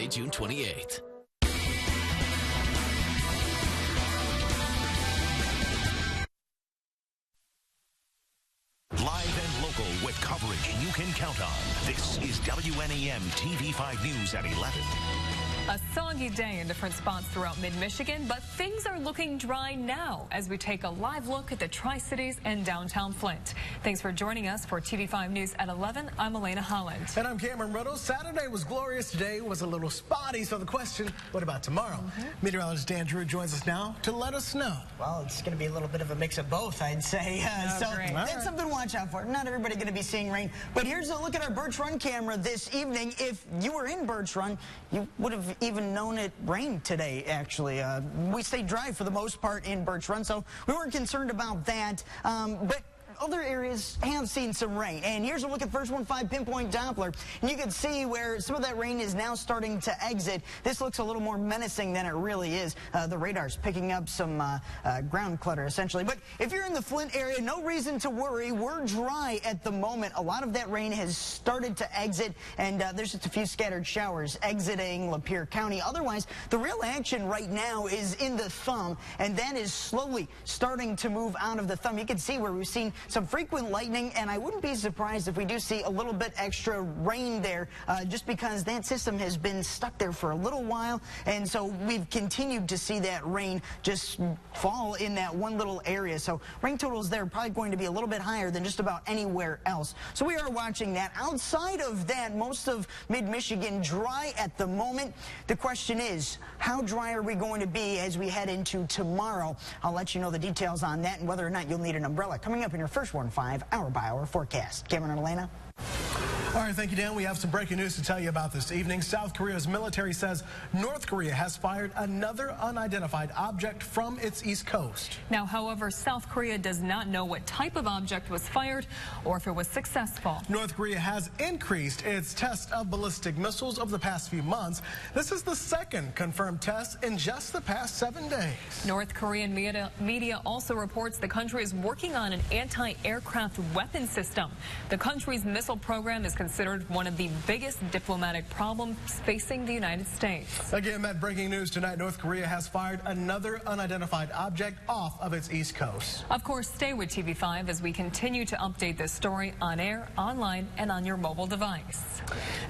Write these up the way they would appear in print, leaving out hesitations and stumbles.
June 28th. Live and local with coverage you can count on. This is WNEM TV5 News at 11. A soggy day in different spots throughout mid-Michigan, but things are looking dry now as we take a live look at the Tri-Cities and downtown Flint. Thanks for joining us for TV5 News at 11. I'm Alana, Holland. And I'm Cameron Ridle. Saturday was glorious. Today was a little spotty. So the question, what about tomorrow? Meteorologist Dan Drew joins us now to let us know. Well, it's going to be a little bit of a mix of both, I'd say. That's something to watch out for. Not everybody going to be seeing rain. But here's a look at our Birch Run camera this evening. If you were in Birch Run, you would have even known it rained today, actually. We stayed dry for the most part in Birch Run, so we weren't concerned about that. But other areas have seen some rain. And here's a look at First 1.5 pinpoint Doppler. And you can see where some of that rain is now starting to exit. This looks a little more menacing than it really is. The radar's picking up some ground clutter, essentially. But if you're in the Flint area, no reason to worry. We're dry at the moment. A lot of that rain has started to exit, and there's just a few scattered showers exiting Lapeer County. Otherwise, the real action right now is in the thumb, and that is slowly starting to move out of the thumb. You can see where we've seen some frequent lightning, and I wouldn't be surprised if we do see a little bit extra rain there, just because that system has been stuck there for a little while, and so we've continued to see that rain just fall in that one little area. So rain totals there are probably going to be a little bit higher than just about anywhere else. So we are watching that. Outside of that, most of mid-Michigan dry at the moment. The question is, how dry are we going to be as we head into tomorrow? I'll let you know the details on that and whether or not you'll need an umbrella coming up in your First 1.5 hour-by-hour forecast. Cameron and Alana. All right, thank you, Dan. We have some breaking news to tell you about this evening. South Korea's military says North Korea has fired another unidentified object from its east coast. Now, however, South Korea does not know what type of object was fired or if it was successful. North Korea has increased its test of ballistic missiles over the past few months. This is the second confirmed test in just the past 7 days. North Korean media also reports the country is working on an anti-aircraft weapon system. The country's missile program is considered one of the biggest diplomatic problems facing the United States. Again, that breaking news tonight, North Korea has fired another unidentified object off of its east coast. Of course, stay with TV5 as we continue to update this story on air, online, and on your mobile device.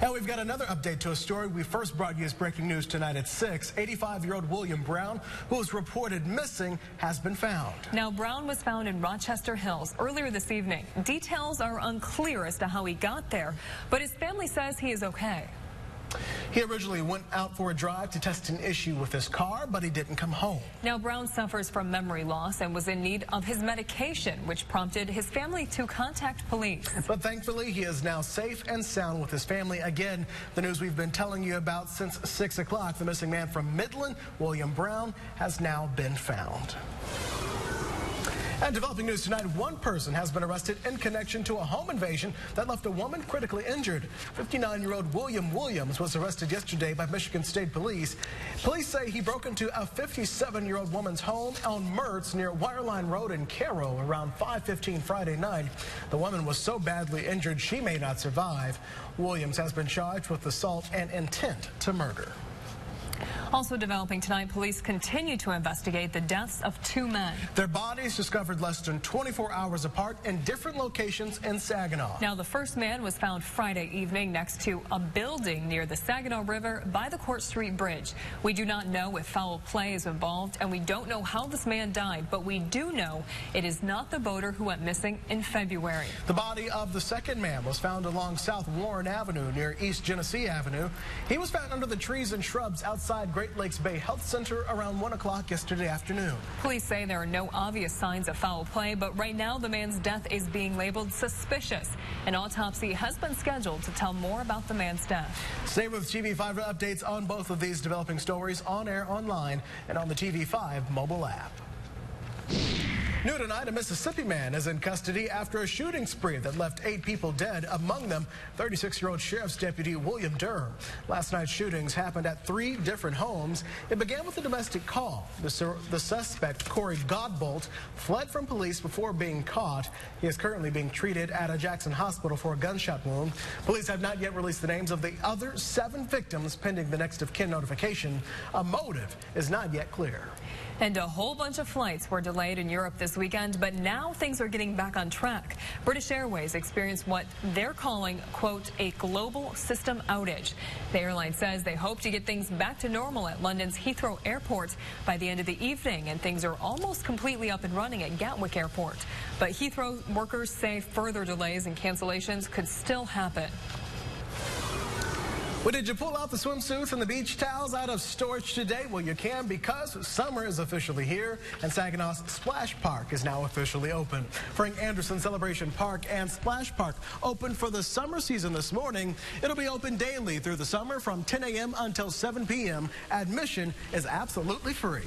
And we've got another update to a story we first brought you as breaking news tonight at 6. 85-year-old William Brown, who was reported missing, has been found. Now, Brown was found in Rochester Hills earlier this evening. Details are unclear as to how he got there, but his family says he is okay. He originally went out for a drive to test an issue with his car, but he didn't come home. Now, Brown suffers from memory loss and was in need of his medication, which prompted his family to contact police. But thankfully, he is now safe and sound with his family. Again, the news we've been telling you about since 6 o'clock. The missing man from Midland, William Brown, has now been found. And developing news tonight, one person has been arrested in connection to a home invasion that left a woman critically injured. 59-year-old William Williams was arrested yesterday by Michigan State Police. Police say he broke into a 57-year-old woman's home on Mertz near Wireline Road in Cairo around 5:15 Friday night. The woman was so badly injured she may not survive. Williams has been charged with assault and intent to murder. Also developing tonight, police continue to investigate the deaths of 2 men. Their bodies discovered less than 24 hours apart in different locations in Saginaw. Now, the first man was found Friday evening next to a building near the Saginaw River by the Court Street Bridge. We do not know if foul play is involved, and we don't know how this man died, but we do know it is not the boater who went missing in February. The body of the second man was found along South Warren Avenue near East Genesee Avenue. He was found under the trees and shrubs outside Great Lakes Bay Health Center around 1 o'clock yesterday afternoon. Police say there are no obvious signs of foul play, but right now the man's death is being labeled suspicious. An autopsy has been scheduled to tell more about the man's death. Stay with TV5 for updates on both of these developing stories on air, online, and on the TV5 mobile app. New tonight, a Mississippi man is in custody after a shooting spree that left 8 people dead, among them 36-year-old Sheriff's Deputy William Durham. Last night's shootings happened at 3 different homes. It began with a domestic call. The suspect, Corey Godbolt, fled from police before being caught. He is currently being treated at a Jackson hospital for a gunshot wound. Police have not yet released the names of the other 7 victims pending the next of kin notification. A motive is not yet clear. And a whole bunch of flights were delayed in Europe this weekend, but now things are getting back on track. British Airways experienced what they're calling, quote, a global system outage. The airline says they hope to get things back to normal at London's Heathrow Airport by the end of the evening, and things are almost completely up and running at Gatwick Airport. But Heathrow workers say further delays and cancellations could still happen. Well, did you pull out the swimsuits and the beach towels out of storage today? Well, you can, because summer is officially here and Saginaw's Splash Park is now officially open. Frank Anderson Celebration Park and Splash Park opened for the summer season this morning. It'll be open daily through the summer from 10 a.m. until 7 p.m. Admission is absolutely free.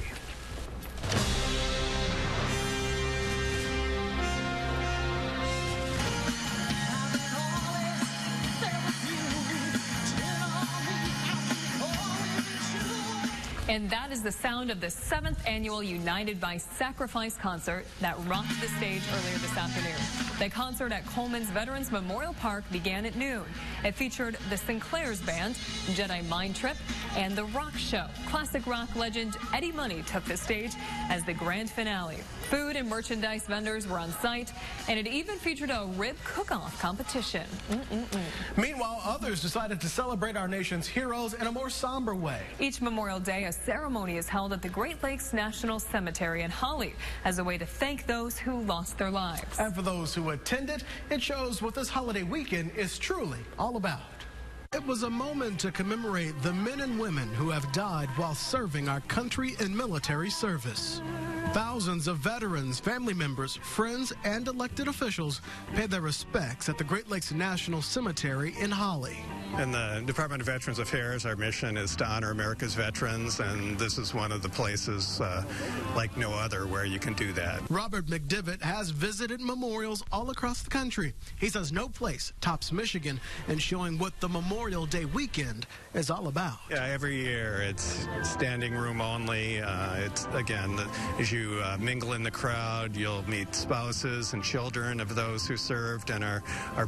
And that is the sound of the 7th annual United by Sacrifice concert that rocked the stage earlier this afternoon. The concert at Coleman's Veterans Memorial Park began at noon. It featured the Sinclair's Band, Jedi Mind Trip, and The Rock Show. Classic rock legend Eddie Money took the stage as the grand finale. Food and merchandise vendors were on site, and it even featured a rib cook-off competition. Meanwhile, others decided to celebrate our nation's heroes in a more somber way. Each Memorial Day, a ceremony is held at the Great Lakes National Cemetery in Holland as a way to thank those who lost their lives. And for those who attended, it shows what this holiday weekend is truly all about. It was a moment to commemorate the men and women who have died while serving our country in military service. Thousands of veterans, family members, friends, and elected officials paid their respects at the Great Lakes National Cemetery in Holland. In the Department of Veterans Affairs, our mission is to honor America's veterans, and this is one of the places like no other where you can do that. Robert McDivitt has visited memorials all across the country. He says no place tops Michigan in showing what the Memorial Day weekend is all about. Yeah, every year it's standing room only. It's, again, as you mingle in the crowd, you'll meet spouses and children of those who served and are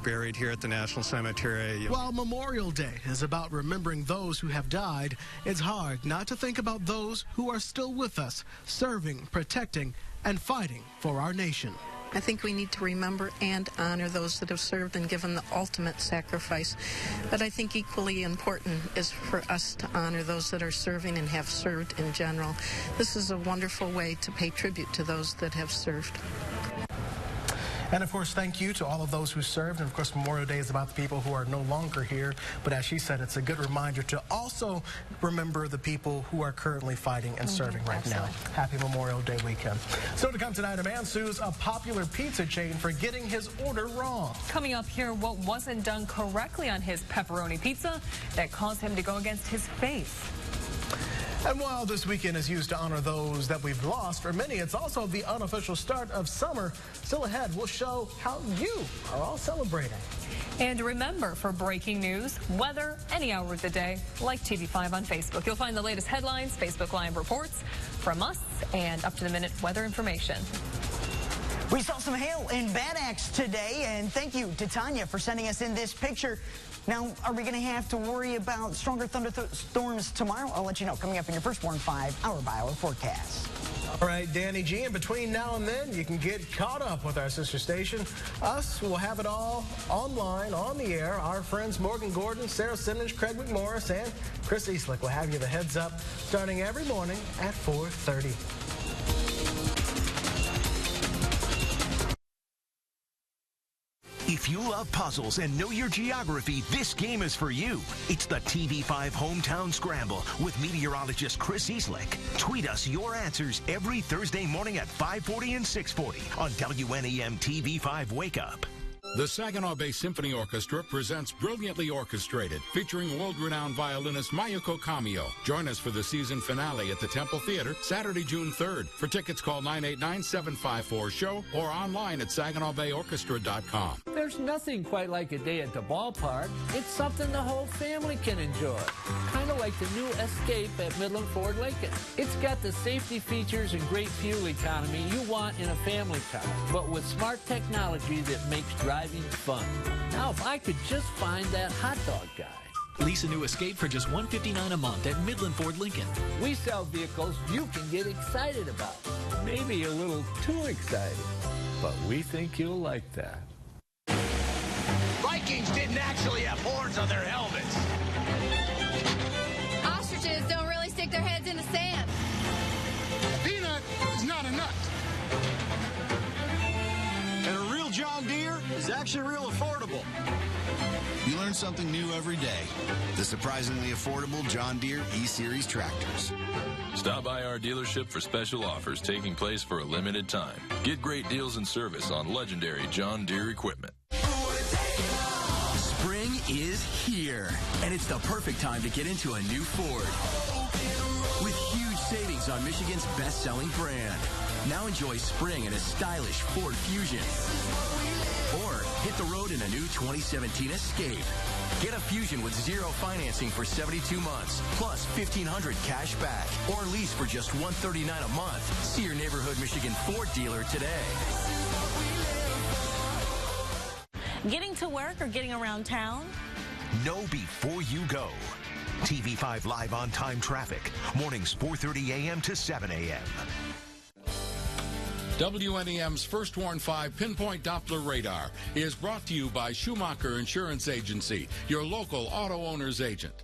buried here at the National Cemetery. While Memorial Day is about remembering those who have died, it's hard not to think about those who are still with us, serving, protecting, and fighting for our nation. I think we need to remember and honor those that have served and given the ultimate sacrifice. But I think equally important is for us to honor those that are serving and have served in general. This is a wonderful way to pay tribute to those that have served. And of course, thank you to all of those who served. And of course, Memorial Day is about the people who are no longer here. But as she said, it's a good reminder to also remember the people who are currently fighting and serving right now. Happy Memorial Day weekend. So to come tonight, a man sues a popular pizza chain for getting his order wrong. Coming up here, what wasn't done correctly on his pepperoni pizza that caused him to go against his faith. And while this weekend is used to honor those that we've lost, for many, it's also the unofficial start of summer. Still ahead, we'll show how you are all celebrating. And remember, for breaking news, weather, any hour of the day, like TV5 on Facebook. You'll find the latest headlines, Facebook Live reports from us, and up-to-the-minute weather information. We saw some hail in Bad Axe today, and thank you to Tanya for sending us in this picture. Now, are we going to have to worry about stronger thunderstorms tomorrow? I'll let you know coming up in your first Warn 5 hour-by-hour forecast. All right, Danny G, in between now and then, you can get caught up with our sister station. Us will have it all online, on the air. Our friends Morgan Gordon, Sarah Simmons, Craig McMorris, and Chris Eastlick will have you the heads up starting every morning at 4:30. If you love puzzles and know your geography, this game is for you. It's the TV5 Hometown Scramble with meteorologist Chris Eastlick. Tweet us your answers every Thursday morning at 5:40 and 6:40 on WNEM TV5 Wake Up. The Saginaw Bay Symphony Orchestra presents Brilliantly Orchestrated, featuring world-renowned violinist Mayuko Kamio. Join us for the season finale at the Temple Theater, Saturday, June 3rd. For tickets, call 989-754-SHOW or online at SaginawBayOrchestra.com. There's nothing quite like a day at the ballpark. It's something the whole family can enjoy. Kind of like the new Escape at Midland Ford Lincoln. It's got the safety features and great fuel economy you want in a family car, but with smart technology that makes driving fun. Now, if I could just find that hot dog guy. Lease a new Escape for just $159 a month at Midland Ford Lincoln. We sell vehicles you can get excited about. Maybe a little too excited, but we think you'll like that. Vikings didn't actually have horns on their helmets. Ostriches don't really stick their heads in the sand. A peanut is not a nut. And a real John Deere is actually real affordable. You learn something new every day. The surprisingly affordable John Deere E-Series tractors. Stop by our dealership for special offers taking place for a limited time. Get great deals and service on legendary John Deere equipment. Spring is here, and it's the perfect time to get into a new Ford. With huge savings on Michigan's best-selling brand. Now enjoy spring in a stylish Ford Fusion. Or hit the road in a new 2017 Escape. Get a Fusion with zero financing for 72 months, plus $1,500 cash back. Or lease for just $139 a month. See your neighborhood Michigan Ford dealer today. Getting to work or getting around town? Know before you go. TV5 Live on Time Traffic. Mornings 4:30 a.m. to 7 a.m. WNEM's First Warn 5 Pinpoint Doppler Radar is brought to you by Schumacher Insurance Agency, your local auto owner's agent.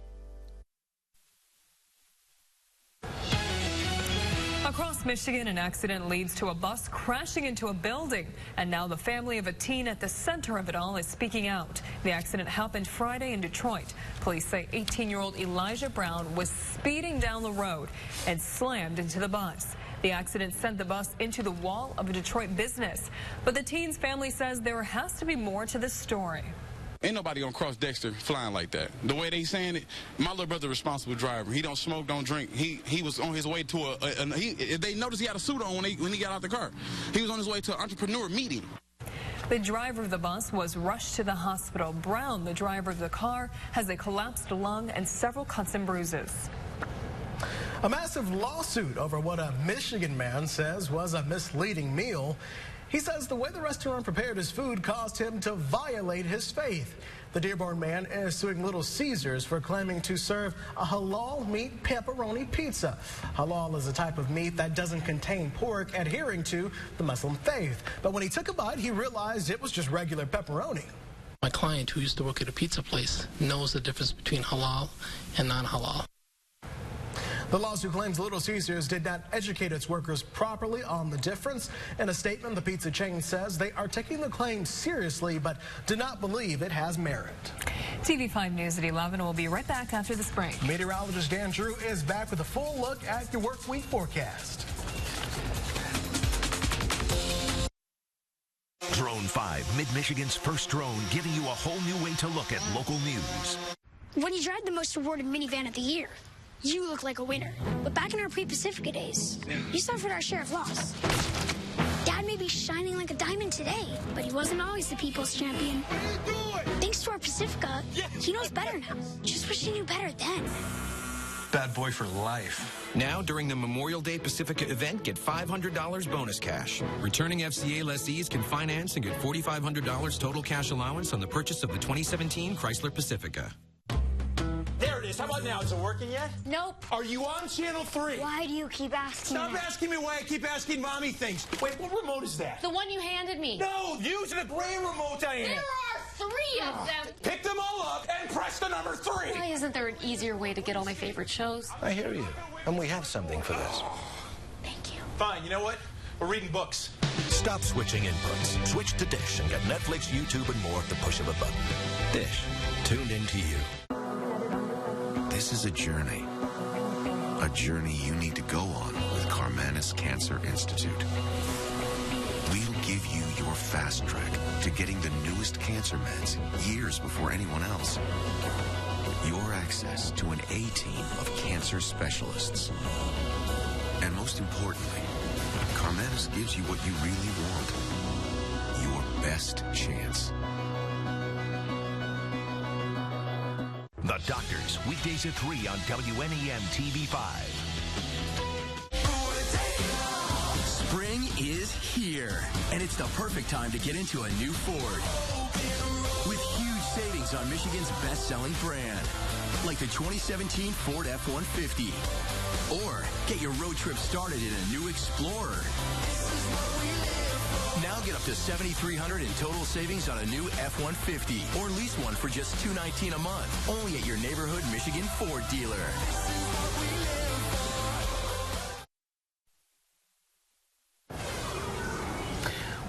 Across Michigan, an accident leads to a bus crashing into a building. And now the family of a teen at the center of it all is speaking out. The accident happened Friday in Detroit. Police say 18-year-old Elijah Brown was speeding down the road and slammed into the bus. The accident sent the bus into the wall of a Detroit business. But the teen's family says there has to be more to this story. Ain't nobody gonna cross Dexter flying like that. The way they saying it, my little brother responsible driver. He don't smoke, don't drink. He was on his way to they noticed he had a suit on when he got out the car. He was on his way to an entrepreneur meeting. The driver of the bus was rushed to the hospital. Brown, the driver of the car, has a collapsed lung and several cuts and bruises. A massive lawsuit over what a Michigan man says was a misleading meal. He says the way the restaurant prepared his food caused him to violate his faith. The Dearborn man is suing Little Caesars for claiming to serve a halal meat pepperoni pizza. Halal is a type of meat that doesn't contain pork, adhering to the Muslim faith. But when he took a bite, he realized it was just regular pepperoni. My client, who used to work at a pizza place, knows the difference between halal and non-halal. The lawsuit claims Little Caesars did not educate its workers properly on the difference. In a statement, the pizza chain says they are taking the claim seriously, but do not believe it has merit. TV5 News at 11 will be right back after this break. Meteorologist Dan Drew is back with a full look at your work week forecast. Drone 5, Mid-Michigan's first drone, giving you a whole new way to look at local news. When you drive the most awarded minivan of the year, you look like a winner. But back in our pre-Pacifica days, you suffered our share of loss. Dad may be shining like a diamond today, but he wasn't always the people's champion. Thanks to our Pacifica, he knows better now. Just wish he knew better then. Bad boy for life. Now, during the Memorial Day Pacifica event, get $500 bonus cash. Returning FCA lessees can finance and get $4,500 total cash allowance on the purchase of the 2017 Chrysler Pacifica. There it is. How about now? Is it working yet? Nope. Are you on channel 3? Why do you keep asking Stop asking me why I keep asking mommy things. Wait, what remote is that? The one you handed me. No, use the gray remote, Diane. There are 3 of them. Pick them all up and press the number 3. Why isn't there an easier way to get all my favorite shows? I hear you. And we have something for this. Thank you. Fine, you know what? We're reading books. Stop switching inputs. Switch to Dish and get Netflix, YouTube, and more at the push of a button. Dish. Tuned into you. This is a journey you need to go on with Carmanis Cancer Institute. We'll give you your fast track to getting the newest cancer meds years before anyone else. Your access to an A-team of cancer specialists. And most importantly, Carmetis gives you what you really want. Your best chance. The Doctors, weekdays at 3 on WNEM TV5. Spring is here, and it's the perfect time to get into a new Ford. With huge savings on Michigan's best-selling brand, like the 2017 Ford F-150. Or get your road trip started in a new Explorer. Now get up to $7,300 in total savings on a new F-150, or lease one for just $219 a month, only at your neighborhood Michigan Ford dealer.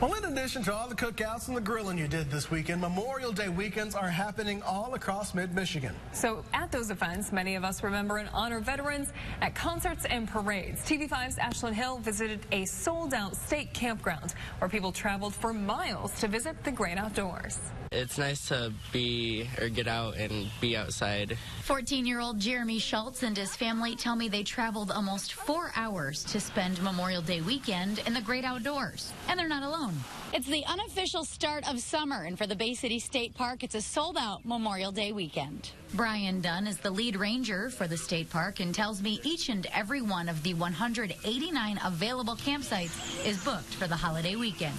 Well, in addition to all the cookouts and the grilling you did this weekend, Memorial Day weekends are happening all across mid-Michigan. So at those events, many of us remember and honor veterans at concerts and parades. TV5's Ashlyn Hill visited a sold-out state campground where people traveled for miles to visit the great outdoors. It's nice to get out and be outside. 14-year-old Jeremy Schultz and his family tell me they traveled almost 4 hours to spend Memorial Day weekend in the great outdoors. And they're not alone. It's the unofficial start of summer, and for the Bay City State Park, it's a sold-out Memorial Day weekend. Brian Dunn is the lead ranger for the state park and tells me each and every one of the 189 available campsites is booked for the holiday weekend.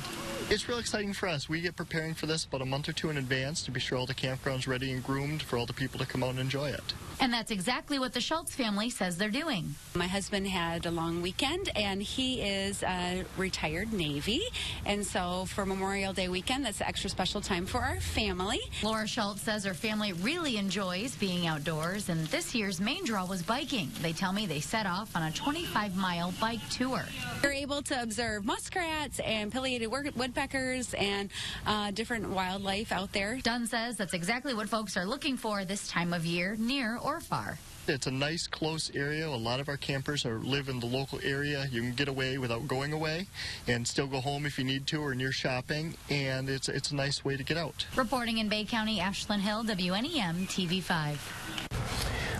It's real exciting for us. We get preparing for this about a month or two in advance to be sure all the campground's ready and groomed for all the people to come out and enjoy it. And that's exactly what the Schultz family says they're doing. My husband had a long weekend, and he is a retired Navy. And so for Memorial Day weekend, that's an extra special time for our family. Laura Schultz says her family really enjoys being outdoors, and this year's main draw was biking. They tell me they set off on a 25-mile bike tour. You're able to observe muskrats and pileated woodpeckers and different wildlife out there. Dunn says that's exactly what folks are looking for this time of year, near or far. It's a nice, close area. A lot of our campers live in the local area. You can get away without going away and still go home if you need to or near shopping, and it's a nice way to get out. Reporting in Bay County, Ashlyn Hill, WNEM TV5.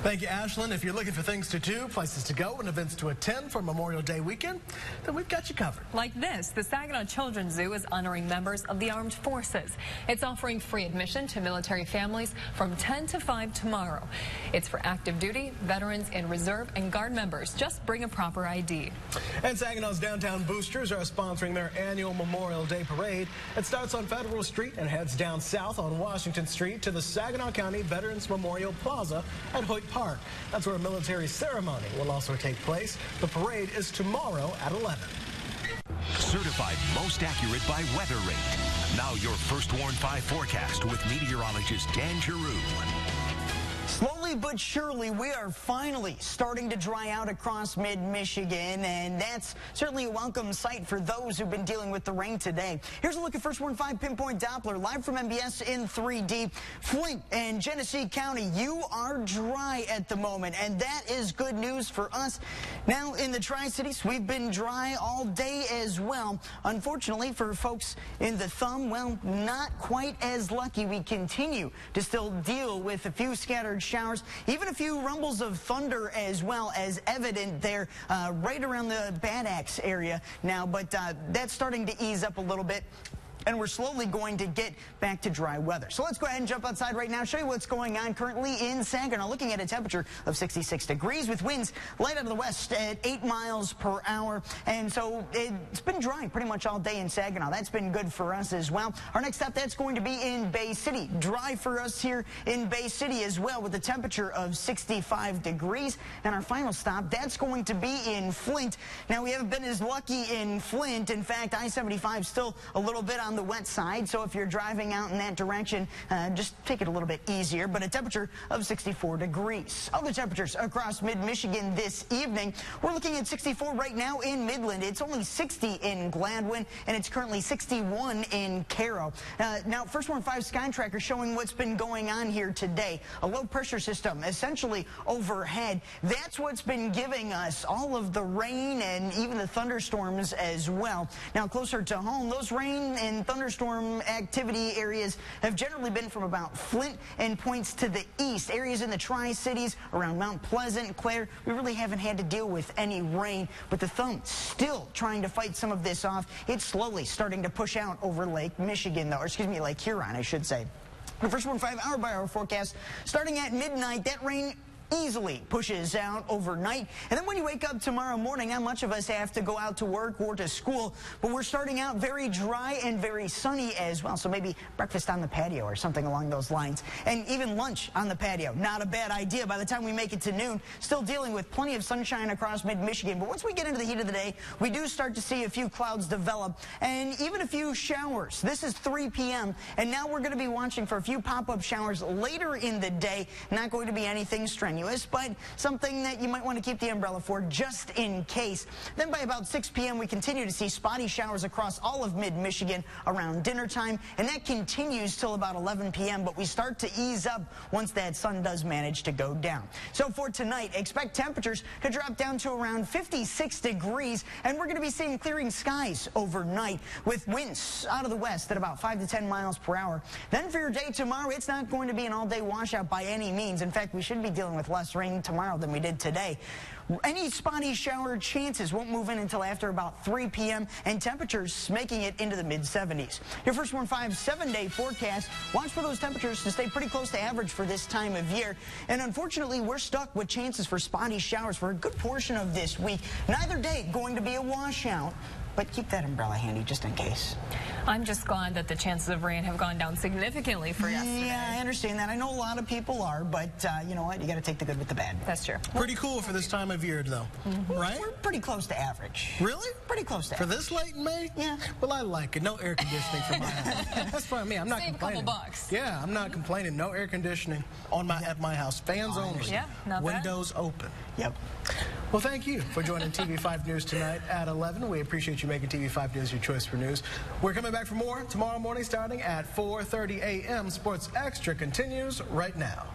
Thank you, Ashlyn. If you're looking for things to do, places to go, and events to attend for Memorial Day weekend, then we've got you covered. Like this, the Saginaw Children's Zoo is honoring members of the armed forces. It's offering free admission to military families from 10 to 5 tomorrow. It's for active duty, veterans, and reserve and guard members. Just bring a proper ID. And Saginaw's Downtown Boosters are sponsoring their annual Memorial Day Parade. It starts on Federal Street and heads down south on Washington Street to the Saginaw County Veterans Memorial Plaza at Hoyt Park. That's where a military ceremony will also take place. The parade is tomorrow at 11. Certified most accurate by Weather Rate. Now your First Warn 5 forecast with meteorologist Dan Giroux. Slowly but surely, we are finally starting to dry out across mid-Michigan, and that's certainly a welcome sight for those who've been dealing with the rain today. Here's a look at First Warn 5 Pinpoint Doppler, live from MBS in 3D. Flint and Genesee County, you are dry at the moment, and that is good news for us. Now, in the Tri-Cities, we've been dry all day as well. Unfortunately, for folks in the Thumb, well, not quite as lucky. We continue to still deal with a few scattered showers, even a few rumbles of thunder as well as evident there right around the Bad Axe area now, but that's starting to ease up a little bit. And we're slowly going to get back to dry weather. So let's go ahead and jump outside right now, show you what's going on currently in Saginaw. Looking at a temperature of 66 degrees with winds light out of the west at 8 miles per hour. And so it's been dry pretty much all day in Saginaw. That's been good for us as well. Our next stop, that's going to be in Bay City. Dry for us here in Bay City as well with a temperature of 65 degrees. And our final stop, that's going to be in Flint. Now, we haven't been as lucky in Flint. In fact, I-75 still a little bit on on the wet side, so if you're driving out in that direction, just take it a little bit easier, but a temperature of 64 degrees. Other temperatures across mid-Michigan this evening. We're looking at 64 right now in Midland. It's only 60 in Gladwin, and it's currently 61 in Cairo. Now, First Warn 5 Sky Tracker showing what's been going on here today. A low pressure system essentially overhead. That's what's been giving us all of the rain and even the thunderstorms as well. Now, closer to home, those rain and thunderstorm activity areas have generally been from about Flint and points to the east. Areas in the Tri-Cities around Mount Pleasant, Clare, we really haven't had to deal with any rain, but the thumb still trying to fight some of this off. It's slowly starting to push out over Lake Michigan, though, or excuse me, Lake Huron, I should say. The First Warn 5 hour-by-hour forecast, starting at midnight, that rain easily pushes out overnight. And then when you wake up tomorrow morning, not much of us have to go out to work or to school, but we're starting out very dry and very sunny as well. So maybe breakfast on the patio or something along those lines. And even lunch on the patio, not a bad idea. By the time we make it to noon, still dealing with plenty of sunshine across mid-Michigan. But once we get into the heat of the day, we do start to see a few clouds develop and even a few showers. This is 3 p.m. and now we're going to be watching for a few pop-up showers later in the day. Not going to be anything strenuous, but something that you might want to keep the umbrella for just in case. Then by about 6 p.m. we continue to see spotty showers across all of mid-Michigan around dinner time, and that continues till about 11 p.m. but we start to ease up once that sun does manage to go down. So for tonight, expect temperatures to drop down to around 56 degrees, and we're going to be seeing clearing skies overnight with winds out of the west at about 5 to 10 miles per hour. Then for your day tomorrow, it's not going to be an all-day washout by any means. In fact, we should be dealing with less rain tomorrow than we did today. Any spotty shower chances won't move in until after about 3 p.m. and temperatures making it into the mid-70s. Your First Warn 5 7-day forecast. Watch for those temperatures to stay pretty close to average for this time of year. And unfortunately, we're stuck with chances for spotty showers for a good portion of this week. Neither day going to be a washout, but keep that umbrella handy just in case. I'm just glad that the chances of rain have gone down significantly for yesterday. Yeah, I understand that. I know a lot of people are, but you know what? You got to take the good with the bad. That's true. Pretty cool for this time of year, though, right? We're pretty close to average. Really? Pretty close to for average. this late in May? Yeah. Well, I like it. No air conditioning for my house. That's fine. Me, I'm not Save complaining. a couple bucks. Yeah, I'm not complaining. No air conditioning on at my house. Fans only. Yeah, not bad. Windows open. Yep. Well, thank you for joining TV5 News tonight at 11. We appreciate you making TV5 News your choice for news. We're coming back for more tomorrow morning starting at 4:30 a.m. Sports Extra continues right now.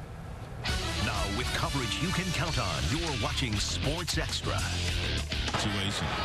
Now, with coverage you can count on, you're watching Sports Extra. Situation.